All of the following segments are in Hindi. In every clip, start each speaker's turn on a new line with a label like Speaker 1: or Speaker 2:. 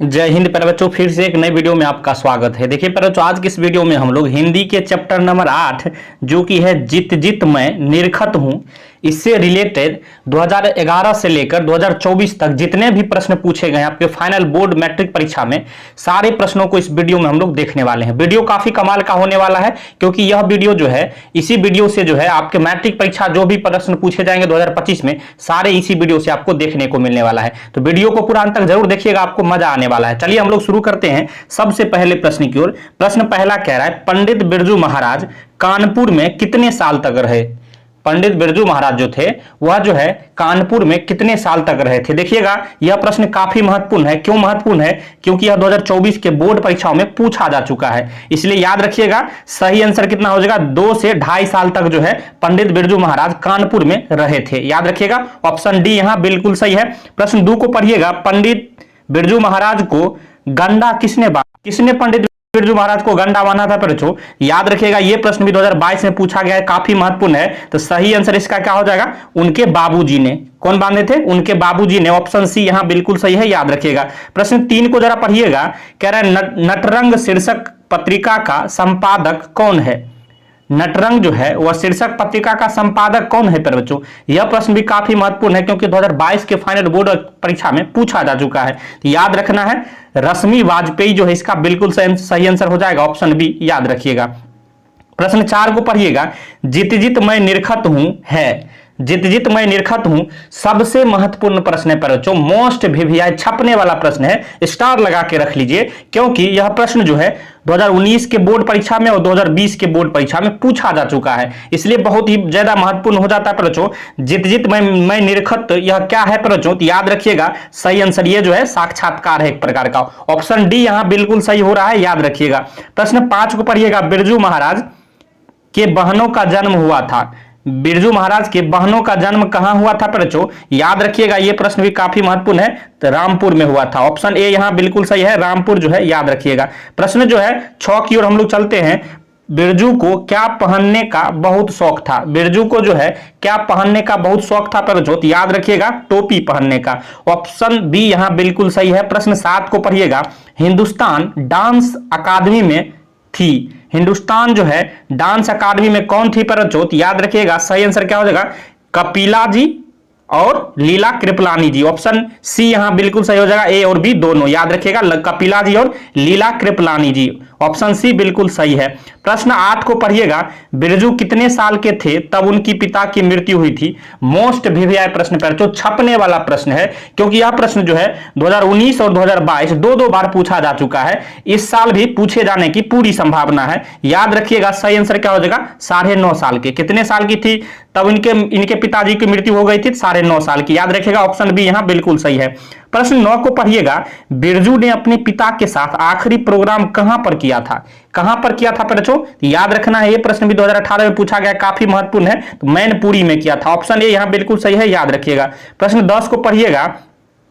Speaker 1: जय हिंद प्यारे बच्चों, फिर से एक नए वीडियो में आपका स्वागत है। देखिए प्यारे बच्चों, आज की इस वीडियो में हम लोग हिंदी के चैप्टर नंबर 8 जो कि है जित जित मैं निरखत हूं, इससे रिलेटेड 2011 से लेकर 2024 तक जितने भी प्रश्न पूछे गए आपके फाइनल बोर्ड मैट्रिक परीक्षा में, सारे प्रश्नों को इस वीडियो में हम लोग देखने वाले हैं। वीडियो काफी कमाल का होने वाला है क्योंकि यह वीडियो जो है, इसी वीडियो से जो है आपके मैट्रिक परीक्षा जो भी प्रश्न पूछे जाएंगे 2025 में, सारे इसी वीडियो से आपको देखने को मिलने वाला है। तो वीडियो को पूरा अंत तक जरूर देखिएगा, आपको मजा आने वाला है। चलिए हम लोग शुरू करते हैं सबसे पहले प्रश्न की ओर। प्रश्न पहला कह रहा है, पंडित बिरजू महाराज कानपुर में कितने साल तक रहे? पंडित बिरजू महाराज जो थे वह जो है कानपुर में कितने साल तक रहे थे? देखिएगा यह प्रश्न काफी महत्वपूर्ण है। क्यों महत्वपूर्ण है? क्योंकि यह 2024 के बोर्ड परीक्षाओं में पूछा जा चुका है, इसलिए याद रखिएगा। सही आंसर कितना हो जाएगा? 2 से 2.5 साल तक जो है पंडित बिरजू महाराज कानपुर में रहे थे। याद रखिएगा, ऑप्शन डी यहां बिल्कुल सही है। प्रश्न 2 को पढ़िएगा, पंडित बिरजू महाराज को गंडा किसने पंडित बिरजू महाराज को गंडा बांधा था? बच्चों याद रखिएगा, यह प्रश्न भी 2022 में पूछा गया है, काफी महत्वपूर्ण है। तो सही आंसर इसका क्या हो जाएगा? उनके बाबूजी ने। कौन बांधे थे? उनके बाबूजी ने। ऑप्शन सी यहां बिल्कुल सही है, याद रखिएगा। प्रश्न 3 को जरा पढ़िएगा, कह रहा है नटरंग शीर्षक पत्रिका का संपादक कौन है? नटरंग जो है वह शीर्षक पत्रिका का संपादक कौन है? पर बच्चों यह प्रश्न भी काफी महत्वपूर्ण है क्योंकि 2022 के फाइनल बोर्ड परीक्षा में पूछा जा चुका है। तो याद रखना है, रश्मि वाजपेयी जो है इसका बिल्कुल सही आंसर हो जाएगा, ऑप्शन बी, याद रखिएगा। प्रश्न 4 को पढ़िएगा, जित जित मैं निरखत हूं है, जित जित मैं निरखत हूं सबसे महत्वपूर्ण प्रश्न है। पर बच्चों मोस्ट वीवीआई छपने वाला प्रश्न है, स्टार लगा के रख लीजिए क्योंकि यह प्रश्न जो है 2019 के बोर्ड परीक्षा में और 2020 के बोर्ड परीक्षा में पूछा जा चुका है, इसलिए बहुत ही ज्यादा महत्वपूर्ण हो जाता है। पर बच्चों जित जित मैं निरखत यह क्या है? पर बच्चों याद रखिएगा, सही आंसर ये जो है साक्षात्कार है एक प्रकार का। ऑप्शन डी यहां बिल्कुल सही हो रहा है, याद रखिएगा। प्रश्न 5 को पढ़िएगा, बिरजू महाराज के बहनों का जन्म हुआ था। बिरजू महाराज के बहनों का जन्म कहां हुआ था? बच्चों याद रखिएगा, यह प्रश्न भी काफी महत्वपूर्ण है, तो रामपुर में हुआ था। ऑप्शन ए यहां बिल्कुल सही है, रामपुर जो है, याद रखिएगा। प्रश्न जो है 6 की ओर हम लोग चलते हैं, बिरजू को क्या पहनने का बहुत शौक था? बिरजू को जो है क्या पहनने का बहुत शौक था? पर जो याद रखिएगा, टोपी पहनने का। ऑप्शन बी यहां बिल्कुल सही है। प्रश्न 7 को पढ़िएगा, हिंदुस्तान डांस अकादमी में थी। हिंदुस्तान जो है डांस अकादमी में कौन थी? पर याद रखिएगा, सही आंसर क्या हो जाएगा? कपिला जी और लीला कृपलानी जी। ऑप्शन सी यहां बिल्कुल सही हो जाएगा, ए और बी दोनों, याद रखिएगा, कपिला जी और लीला कृपलानी जी। ऑप्शन सी बिल्कुल सही है। प्रश्न 8 को पढ़िएगा, बिरजू कितने साल के थे तब उनकी पिता की मृत्यु हुई थी? मोस्ट वीवीआई प्रश्न पर जो छपने वाला प्रश्न है क्योंकि यह प्रश्न जो है 2019 और 2022 दो बार पूछा जा चुका है, इस साल भी पूछे जाने की पूरी संभावना है। याद रखिएगा, सही आंसर क्या हो जाएगा? 9.5 साल के। कितने साल की थी तब इनके पिताजी की मृत्यु हो गई थी? 9.5 साल की, याद रखिएगा। ऑप्शन बी यहां बिल्कुल सही है। प्रश्न 9 को पढ़िएगा, बिरजू ने अपने पिता के साथ आखिरी प्रोग्राम कहां पर किया था? कहां पर किया था बच्चों? याद रखना है, यह प्रश्न भी 2018 में पूछा गया, काफी महत्वपूर्ण है। तो मैनपुरी में किया था। ऑप्शन ए यहां बिल्कुल सही है, याद रखिएगा। प्रश्न 10 को पढ़िएगा,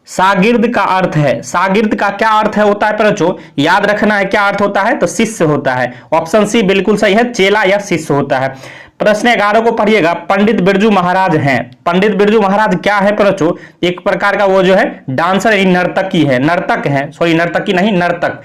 Speaker 1: शागिर्द का अर्थ है, शागिर्द का क्या अर्थ है होता है? बच्चों याद रखना है, क्या अर्थ होता है? तो शिष्य होता है। ऑप्शन सी बिल्कुल सही है, चेला या शिष्य होता है। प्रश्न 11 को पढ़िएगा, पंडित बिरजू महाराज हैं। पंडित बिरजू महाराज क्या है? बच्चों एक प्रकार का वो जो है डांसर, नर्तकी है, नर्तक है, सॉरी नर्तकी नहीं, नर्तक।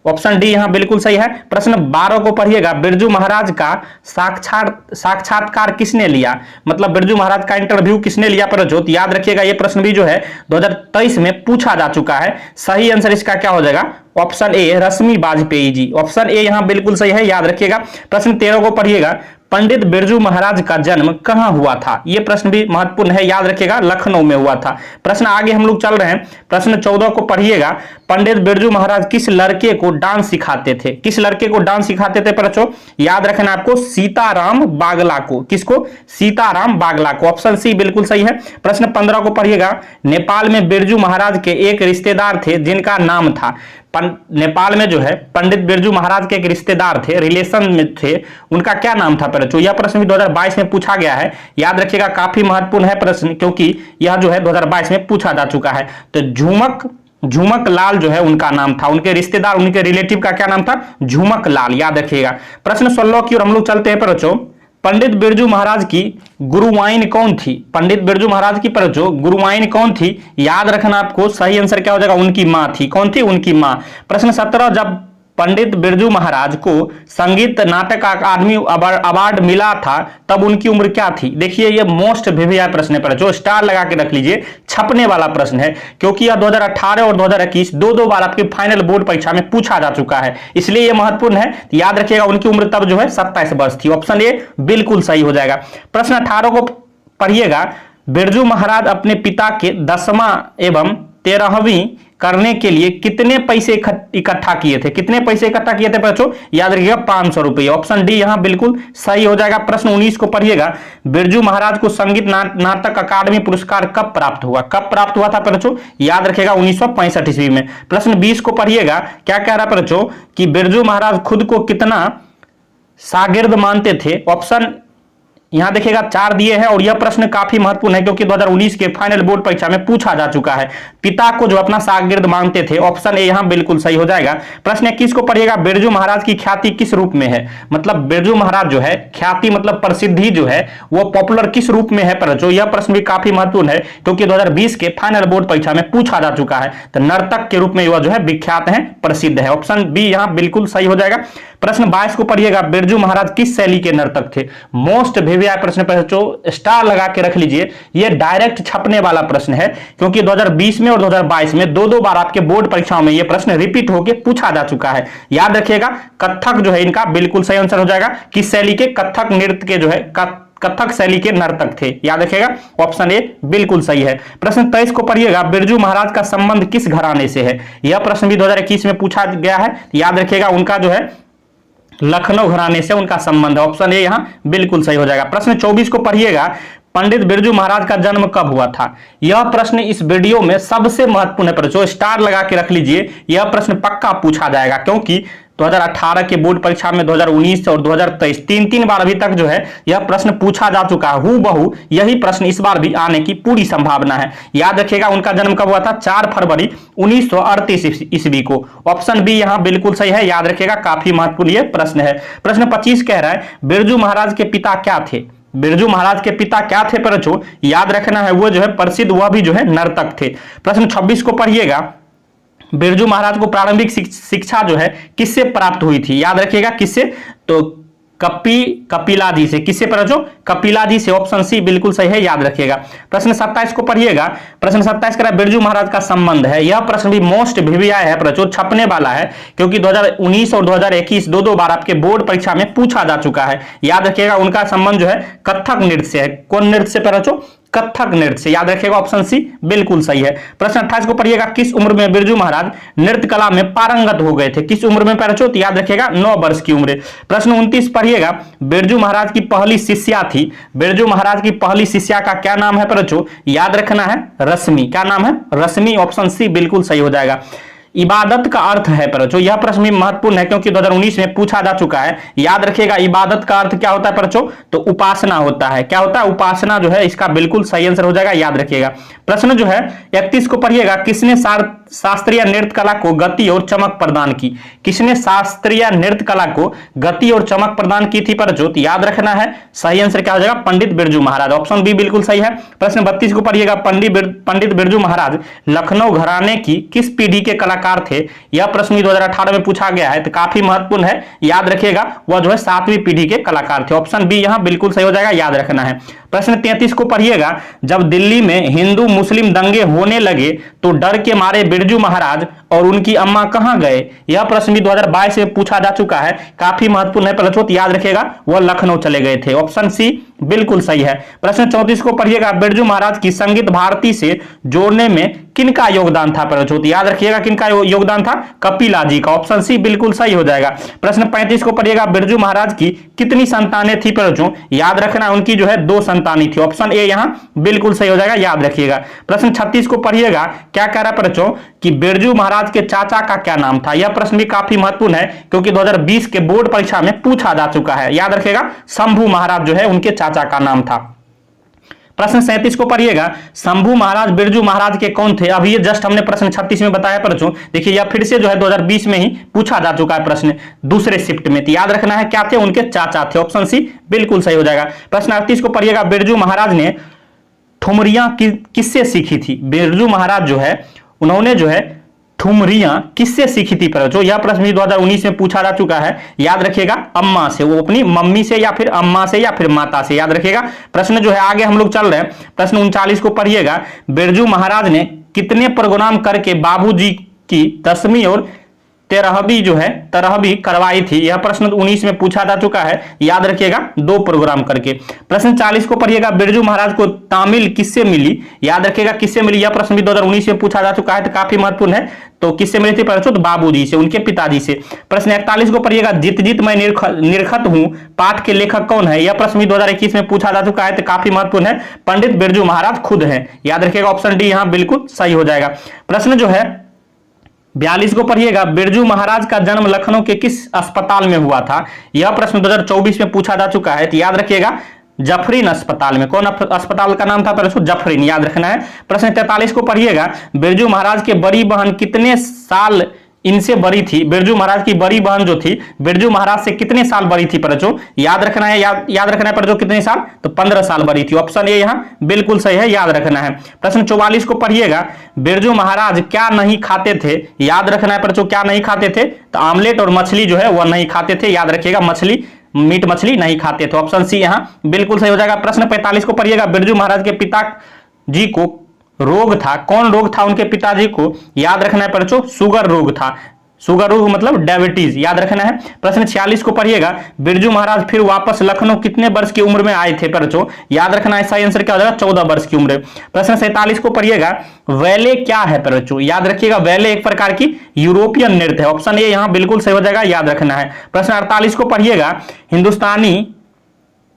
Speaker 1: ऑप्शन डी यहां बिल्कुल सही है। प्रश्न 12 को पढ़िएगा, बिरजू महाराज का साक्षात्कार किसने लिया? मतलब बिरजू महाराज का इंटरव्यू किसने लिया? पर याद रखिएगा, यह प्रश्न भी जो है 2023 में पूछा जा चुका है। सही आंसर इसका क्या हो जाएगा? Option A Rashmi Vajpayee ji. Option A यहां बिल्कुल सही है, याद रखिएगा। प्रश्न 13 को पढ़िएगा, पंडित बिरजू महाराज का जन्म कहां हुआ था? यह प्रश्न भी महत्वपूर्ण है, याद रखिएगा, लखनऊ में हुआ था। प्रश्न आगे हम लोग चल रहे हैं। प्रश्न 14 को पढ़िएगा, पंडित बिरजू महाराज किस लड़के को डांस सिखाते थे? किस लड़के को डांस सिखाते थे? बच्चों याद रखना आपको, सीताराम बागला को। किसको? सीताराम बागला को। ऑप्शन सी बिल्कुल सही है। प्रश्न 15 को पढ़िएगा, नेपाल में बिरजू महाराज के एक रिश्तेदार थे जिनका नाम था। नेपाल में जो है पंडित बिरजू महाराज के एक रिश्तेदार थे, रिलेशन में थे, उनका क्या नाम था? बच्चों यह प्रश्न भी 2022 में पूछा गया है, याद रखिएगा, काफी महत्वपूर्ण है प्रश्न क्योंकि यह जो है 2022 में पूछा जा चुका है। तो झुमक लाल जो है उनका नाम था, उनके रिश्तेदार, उनके रिलेटिव का क्या नाम था? झुमक लाल, याद रखिएगा। प्रश्न 16 की ओर हम लोग चलते हैं। बच्चों पंडित बिरजू महाराज की गुरुवाइन कौन थी? पंडित बिरजू महाराज की पर जो गुरुवाइन कौन थी? याद रखना आपको, सही आंसर क्या हो जाएगा? उनकी मां थी। कौन थी? उनकी मां। प्रश्न 17, जब पंडित बिरजू महाराज को संगीत नाटक अकादमी अवार्ड मिला था तब उनकी उम्र क्या थी? देखिए ये मोस्ट वीवीआई प्रश्न है, पर जो स्टार लगा के रख लीजिए, छपने वाला प्रश्न है, क्योंकि यह 2018 और 2021 दो बार आपके फाइनल बोर्ड परीक्षा में पूछा जा चुका है, इसलिए यह महत्वपूर्ण है। याद रखिएगा उनकी उम्र तब जो है 27 वर्ष थी। ऑप्शन ए बिल्कुल सही हो जाएगा। प्रश्न 18 को पढ़िएगा, बिरजू महाराज अपने पिता के 10वां एवं 13वीं करने के लिए कितने पैसे इकट्ठा किए थे? कितने पैसे इकट्ठा किए थे बच्चों? याद रखिएगा 500 रुपये। ऑप्शन डी यहां बिल्कुल सही हो जाएगा। प्रश्न 19 को पढ़िएगा, बिरजू महाराज को संगीत नाटक अकादमी पुरस्कार कब प्राप्त हुआ? कब प्राप्त हुआ था बच्चों? याद रखिएगा 1965 ईस्वी में। प्रश्न 20 को पढ़िएगा, क्या कह रहा है बच्चों कि बिरजू महाराज खुद को कितना शागिर्द मानते थे? ऑप्शन यहां देखिएगा 4 दिए हैं, और यह प्रश्न काफी महत्वपूर्ण है क्योंकि 2019 के फाइनल बोर्ड परीक्षा में पूछा जा चुका है। पिता को जो अपना शागिर्द मानते थे, ऑप्शन ए यहां बिल्कुल सही हो जाएगा। प्रश्न 21 को पढ़िएगा, बिरजू महाराज की ख्याति किस रूप में है? मतलब बिरजू महाराज जो है, ख्याति मतलब प्रसिद्धि जो है वो पॉपुलर किस रूप में है? पर जो यह प्रश्न भी काफी महत्वपूर्ण है क्योंकि 2020 के फाइनल बोर्ड परीक्षा में पूछा जा चुका है। तो नर्तक के रूप में वह जो है विख्यात है, प्रसिद्ध है। ऑप्शन बी यहां बिल्कुल सही हो जाएगा। प्रश्न 22 को पढ़िएगा, बिरजू महाराज किस शैली के नर्तक थे? मोस्ट वीवीआई प्रश्न पर जो स्टार लगा के रख लीजिए, यह डायरेक्ट छपने वाला प्रश्न है क्योंकि 2020 में और 2022 में दो बार आपके बोर्ड परीक्षाओं में यह प्रश्न रिपीट होकर पूछा जा चुका है। याद रखिएगा कथक जो है इनका बिल्कुल सही आंसर हो जाएगा। किस शैली के? कथक नृत्य के जो है कथक शैली के नर्तक थे। याद रखिएगा ऑप्शन ए बिल्कुल सही है। प्रश्न 23 को पढ़िएगा, बिरजू महाराज का संबंध किस घराने से है? यह प्रश्न भी 2021 में पूछा गया है। याद रखिएगा उनका जो है लखनऊ घराने से उनका संबंध है। ऑप्शन ए यहां बिल्कुल सही हो जाएगा। प्रश्न 24 को पढ़िएगा, पंडित बिरजू महाराज का जन्म कब हुआ था? यह प्रश्न इस वीडियो में सबसे महत्वपूर्ण है, पर जो स्टार लगा के रख लीजिए, यह प्रश्न पक्का पूछा जाएगा क्योंकि 2018 के बोर्ड परीक्षा में 2019 और 2023 तीन बार अभी तक जो है यह प्रश्न पूछा जा चुका है। हूबहू यही प्रश्न इस बार भी आने की पूरी संभावना है। याद रखिएगा उनका जन्म कब हुआ था? 4 फरवरी 1938 ईस्वी को। ऑप्शन बी यहां बिल्कुल सही है। याद रखिएगा काफी महत्वपूर्ण यह प्रश्न है। प्रश्न 25 कह रहा है, बिरजू महाराज के पिता क्या थे? बिरजू महाराज के पिता क्या थे? पर जो याद रखना है वो जो है प्रसिद्ध, वह भी जो है नर्तक थे। प्रश्न 26 को पढ़िएगा, बिरजू महाराज को प्रारंभिक शिक्षा जो है किससे प्राप्त हुई थी? याद रखिएगा किससे? तो कपिला जी से। किससे पर जो? कपिला जी से। ऑप्शन सी बिल्कुल सही है। याद रखिएगा। प्रश्न 27 को पढ़िएगा, प्रश्न 27 का बिरजू महाराज का संबंध है। यह प्रश्न भी मोस्ट वीवीआई है, पर जो छपने वाला है क्योंकि 2019 और 2021 दो बार आपके बोर्ड परीक्षा में पूछा जा चुका है। याद रखिएगा उनका संबंध जो है कथक नृत्य से है। कौन नृत्य से पर जो? कथक नृत्य से। याद रखिएगा ऑप्शन सी बिल्कुल सही है। प्रश्न 28 को पढ़िएगा, किस उम्र में बिरजू महाराज नृत्य कला में पारंगत हो गए थे? किस उम्र में पैरचो? याद रखिएगा 9 वर्ष की उम्र। प्रश्न 29 पढ़िएगा, बिरजू महाराज की पहली शिष्या थी। बिरजू महाराज की पहली शिष्या का क्या नाम है पैरचो? याद रखना है रश्मि। क्या नाम है? रश्मि। ऑप्शन सी बिल्कुल सही हो जाएगा। इबादत का अर्थ है पर जो यह प्रश्न भी महत्वपूर्ण है क्योंकि 2019 में पूछा जा चुका है। याद रखिएगा इबादत का अर्थ क्या होता है परचो? तो उपासना होता है। क्या होता है? उपासना जो है इसका बिल्कुल सही आंसर हो जाएगा। याद रखिएगा। प्रश्न जो है 31 को पढ़िएगा, किसने शास्त्रीय नृत्य कला को गति और चमक प्रदान की? किसने शास्त्रीय नृत्य कला को गति और चमक प्रदान की थी परचो? याद रखना है सही आंसर क्या हो जाएगा? पंडित बिरजू महाराज। ऑप्शन बी बिल्कुल सही है। प्रश्न 32 को पढ़िएगा, पंडित बिरजू महाराज लखनऊ घराने की किस पीढ़ी के कलाकार थे? यह प्रश्न 2018 में पूछा गया है, तो काफी महत्वपूर्ण है। याद रखिएगा वह जो है 7वीं पीढ़ी के कलाकार थे। ऑप्शन बी यहां बिल्कुल सही हो जाएगा। याद रखना है। प्रश्न 33 को पढ़िएगा, जब दिल्ली में हिंदू मुस्लिम दंगे होने लगे तो डर के मारे बिरजू महाराज और उनकी अम्मा कहां गए? यह प्रश्न भी 2022 में पूछा जा चुका है। काफी महत्वपूर्ण है। प्रश्न याद रखिएगा वह लखनऊ चले गए थे। ऑप्शन सी बिल्कुल सही है। प्रश्न 34 को पढ़िएगा, बिरजू महाराज की संगीत भारती से जोड़ने में किनका योगदान था? प्रश्न याद रखिएगा किनका योगदान था? कपिला जी का। ऑप्शन सी बिल्कुल सही हो जाएगा। प्रश्न 35 को पढ़िएगा, बिरजू महाराज की कितनी संतानें थी? प्रश्न याद रखना उनकी जो है 2 संतानें थी। ऑप्शन ए यहां बिल्कुल सही हो जाएगा। याद रखिएगा। प्रश्न 36 को पढ़िएगा, क्या कह रहा है बच्चों कि बिरजू महाराज के चाचा का क्या नाम था? यह प्रश्न भी काफी महत्वपूर्ण है क्योंकि 2020 के बोर्ड परीक्षा में पूछा जा चुका है। याद रखिएगा शंभू महाराज जो है उनके चाचा का नाम था। प्रश्न 37 को पढ़िएगा, शंभू महाराज बिरजू महाराज के कौन थे? अभी ये जस्ट हमने प्रश्न 36 में बताया बच्चों। देखिए यह फिर से जो है 2020 में ही पूछा जा चुका है प्रश्न दूसरे शिफ्ट में। तो याद रखना है क्या थे, उनके चाचा थे। ऑप्शन सी बिल्कुल सही हो जाएगा। प्रश्न 38 को पढ़िएगा, बिरजू महाराज ने ठुमरियां किससे सीखी थी? बिरजू महाराज जो है उन्होंने जो है ठुमरियां किससे सीखी थी? पर जो यह प्रश्न भी 2019 में पूछा जा चुका है। याद रखिएगा अम्मा से, वो अपनी मम्मी से या फिर अम्मा से या फिर माता से। याद रखिएगा। प्रश्न जो है आगे हम लोग चल रहे हैं। प्रश्न 39 को पढ़िएगा, बिरजू महाराज ने कितने प्रोग्राम करके बाबूजी की 10वीं और 13वीं करवाई थी? यह प्रश्न 19 में पूछा जा चुका है। याद रखिएगा 2 प्रोग्राम करके। प्रश्न 40 को पढ़िएगा, बिरजू महाराज को तामिल किससे मिली? याद रखिएगा किससे मिली? यह प्रश्न भी 2019 में पूछा जा चुका है, तो काफी महत्वपूर्ण है। तो किससे मिली थी? तो बाबूजी से, उनके पिताजी से। प्रश्न 41 को पढ़िएगा, जित जित मैं निरखत हूं पाठ के लेखक कौन है? यह प्रश्न भी 2021 में पूछा जा चुका है, तो काफी महत्वपूर्ण है। पंडित बिरजू महाराज खुद है। याद रखिएगा ऑप्शन डी यहां बिल्कुल सही हो जाएगा। प्रश्न जो है 42 को पढ़िएगा, बिरजू महाराज का जन्म लखनऊ के किस अस्पताल में हुआ था? यह प्रश्न 2024 में पूछा जा चुका है, तो याद रखिएगा जफरीन अस्पताल में। कौन अस्पताल का नाम था? जफरीन। याद रखना है। प्रश्न 43 को पढ़िएगा, बिरजू महाराज के बड़ी बहन कितने साल इनसे बड़ी थी? बिरजू महाराज की बड़ी बहन जो थी बिरजू महाराज से कितने साल बड़ी थी? बच्चों याद रखना है, याद रखना है बच्चों कितने साल? तो 15 साल बड़ी थी। ऑप्शन ए यहां बिल्कुल सही है, याद रखना है। प्रश्न 44 को पढ़िएगा, बिरजू महाराज क्या नहीं खाते थे? याद रखना है बच्चों क्या नहीं खाते थे? तो आमलेट और मछली जो है वह नहीं खाते थे। याद रखिएगा मीट मछली नहीं खाते थे। ऑप्शन सी यहां बिल्कुल सही हो जाएगा। प्रश्न 45 को पढ़िएगा, बिरजू महाराज के पिताजी को रोग था, कौन रोग था उनके पिताजी को? याद रखना है बच्चों शुगर रोग था। शुगर रोग मतलब डायबिटीज। याद रखना है। प्रश्न 46 को पढ़िएगा, बिरजू महाराज फिर वापस लखनऊ कितने वर्ष की उम्र में आए थे? बच्चों याद रखना है, सही आंसर क्या हो जाएगा? 14 वर्ष की उम्र। प्रश्न 47 को पढ़िएगा, वैले क्या है? बच्चों याद रखिएगा वैले एक प्रकार की यूरोपियन नृत्य है। ऑप्शन ए यहां बिल्कुल सही हो जाएगा, याद रखना है। प्रश्न 48 को पढ़िएगा, हिंदुस्तानी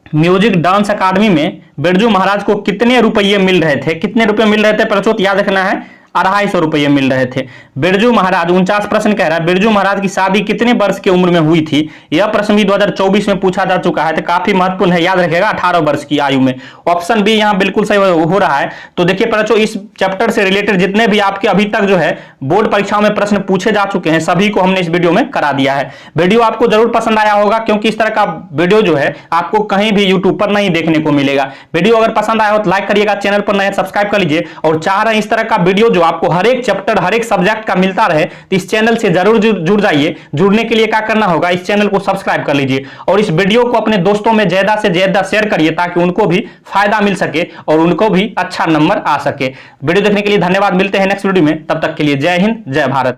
Speaker 1: म्यूजिक डांस अकादमी में बिरजू महाराज को कितने रुपये मिल रहे थे? कितने रुपए मिल रहे थे बच्चों? याद रखना है 250 रुपये मिल रहे थे। बिरजू महाराज 49 प्रश्न कह रहा है, बिरजू महाराज की शादी कितने वर्ष की उम्र में हुई थी? यह प्रश्न भी 2024 में पूछा जा चुका है, तो काफी महत्वपूर्ण है। याद रखिएगा 18 वर्ष की आयु में। ऑप्शन बी यहां बिल्कुल सही हो रहा है। तो देखिए बच्चों इस चैप्टर से रिलेटेड जितने भी आपके अभी तक जो है बोर्ड परीक्षाओं में प्रश्न पूछे जा चुके हैं, सभी को हमने इस वीडियो में करा दिया है। वीडियो आपको जरूर पसंद आया होगा, क्योंकि इस तरह का वीडियो जो है आपको कहीं भी यूट्यूब पर नहीं देखने को मिलेगा। वीडियो अगर पसंद आया हो तो लाइक करिएगा, चैनल पर नए सब्सक्राइब कर लीजिए, और चाह रहे हैं इस तरह का वीडियो जो आपको हर एक चैप्टर हर एक सब्जेक्ट का मिलता रहे, तो इस चैनल से जरूर जुड़ जाइए। जुड़ने के लिए क्या करना होगा, इस चैनल को सब्सक्राइब कर लीजिए और इस वीडियो को अपने दोस्तों में ज्यादा से ज्यादा शेयर करिए, ताकि उनको भी फायदा मिल सके और उनको भी अच्छा नंबर आ सके। वीडियो देखने के लिए धन्यवाद। मिलते हैं नेक्स्ट वीडियो में, तब तक के लिए जय हिंद जय भारत।